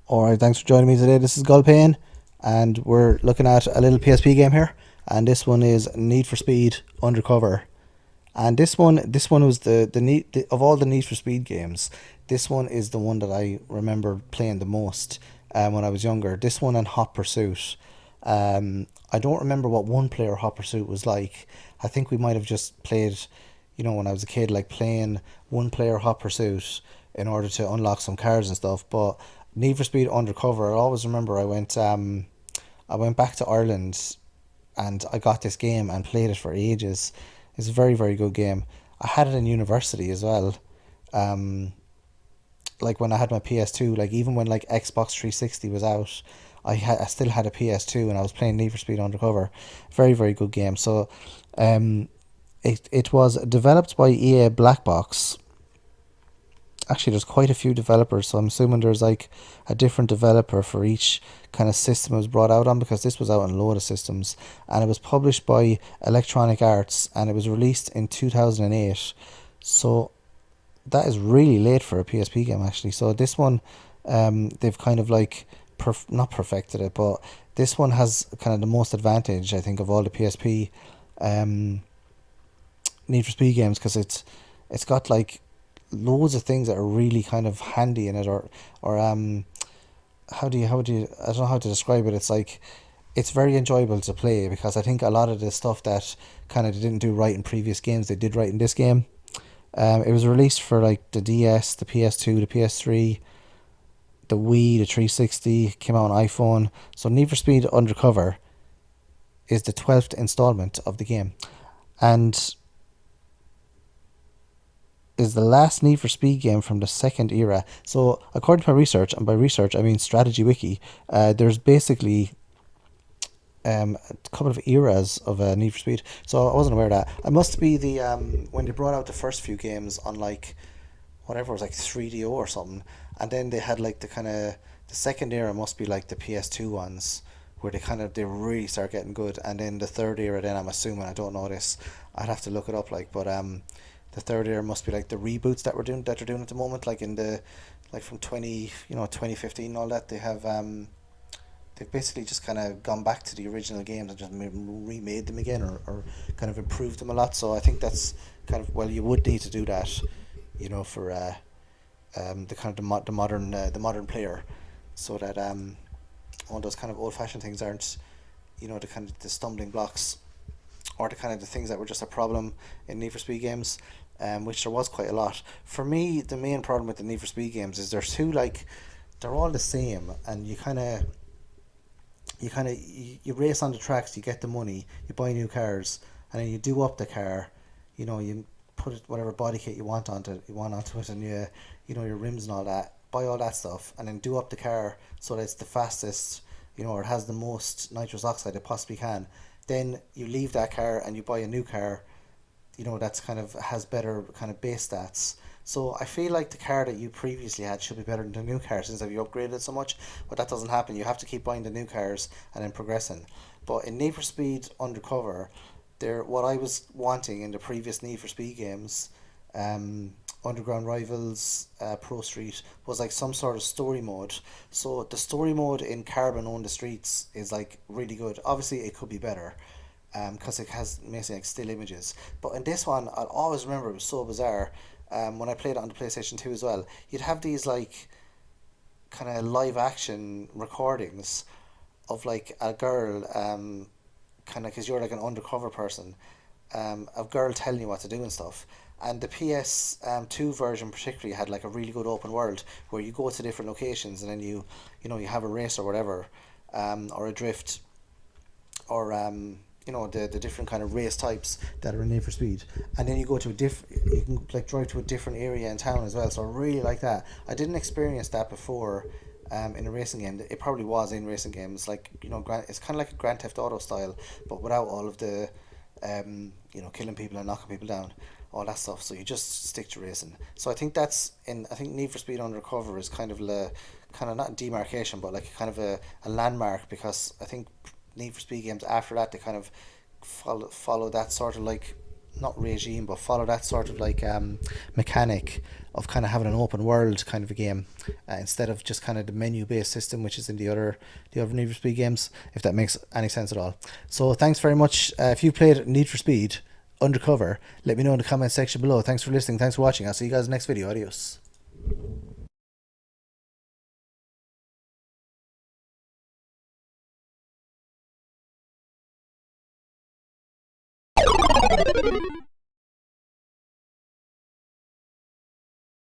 Alright, thanks for joining me today. This is Gulpane, and we're looking at a little PSP game here. And this one is Need for Speed Undercover. And this one was of all the Need for Speed games, this one is the one that I remember playing the most when I was younger. This one and Hot Pursuit. I don't remember what one player Hot Pursuit was like. I think we might have just played, when I was a kid, like playing one player Hot Pursuit in order to unlock some cars and stuff. But Need for Speed Undercover, I always remember I went back to Ireland and I got this game and played it for ages. It's a very, very good game. I had it in university as well. Um, like when I had my PS2, like even when like Xbox 360 was out, I still had a PS2 and I was playing Need for Speed Undercover. Very, very good game. So, um, it was developed by EA Black Box. Actually, there's quite a few developers, so I'm assuming there's like a different developer for each kind of system it was brought out on, because this was out on a load of systems. And it was published by Electronic Arts and it was released in 2008. So that is really late for a PSP game, actually. So this one, they've kind of like not perfected it, but this one has kind of the most advantage, I think, of all the PSP um, Need for Speed games, because it's got like loads of things that are really kind of handy in it, or how do you I don't know how to describe it. It's like it's very enjoyable to play, because I think a lot of the stuff that kind of they didn't do right in previous games they did right in this game. It was released for like the DS, the PS2, the PS3, the Wii, the 360. Came out on iPhone. So Need for Speed Undercover is the 12th installment of the game, and is the last Need for Speed game from the second era. So, according to my research, and by research I mean Strategy Wiki, there's basically a couple of eras of Need for Speed. So I wasn't aware of that. It must be the when they brought out the first few games on like whatever it was, like 3DO or something, and then they had like the second era must be like the PS2 ones, where they really start getting good, and then the third era, then I'm assuming, I don't know this, I'd have to look it up, like, but the third era must be like the reboots that they're doing at the moment, like in the like from 2015 and all that. They've basically just kind of gone back to the original games and just remade them again, or kind of improved them a lot. So I think that's kind of, well, you would need to do that, for the kind of the modern player, so that all those kind of old fashioned things aren't, the kind of the stumbling blocks, or the kind of the things that were just a problem in Need for Speed games, which there was quite a lot. For me, the main problem with the Need for Speed games is they're all the same, and you race on the tracks, you get the money, you buy new cars, and then you do up the car. You put whatever body kit you want onto it, and your rims and all that. Buy all that stuff, and then do up the car so that it's the fastest, or it has the most nitrous oxide it possibly can. Then you leave that car and you buy a new car, that's kind of has better kind of base stats. So I feel like the car that you previously had should be better than the new car, since you upgraded it so much. But that doesn't happen. You have to keep buying the new cars and then progressing. But in Need for Speed Undercover, what I was wanting in the previous Need for Speed games, um, Underground Rivals, ProStreet, was like some sort of story mode. So the story mode in Carbon on the Streets is like really good. Obviously, it could be better, because it has basically like still images. But in this one, I'll always remember it was so bizarre. When I played it on the PlayStation 2 as well, you'd have these like kind of live action recordings of like a girl, kind of, because you're like an undercover person, a girl telling you what to do and stuff. And the PS2 version particularly had like a really good open world, where you go to different locations, and then you have a race or whatever, or a drift, or the different kind of race types that are in Need for Speed, and then you can like drive to a different area in town as well. So I really like that. I didn't experience that before, in a racing game. It probably was in racing games, like, it's kind of like a Grand Theft Auto style, but without all of the killing people and knocking people down, all that stuff. So you just stick to racing. So I think Need for Speed Undercover is kind of not a demarcation, but like kind of a landmark, because I think Need for Speed games after that, they kind of follow that sort of like not regime, but follow that sort of like mechanic of kind of having an open world kind of a game, instead of just kind of the menu based system which is in the other Need for Speed games, if that makes any sense at all. So thanks very much. If you played Need for Speed Undercover, let me know in the comment section below. Thanks for listening, thanks for watching. I'll see you guys in the next video. Adios.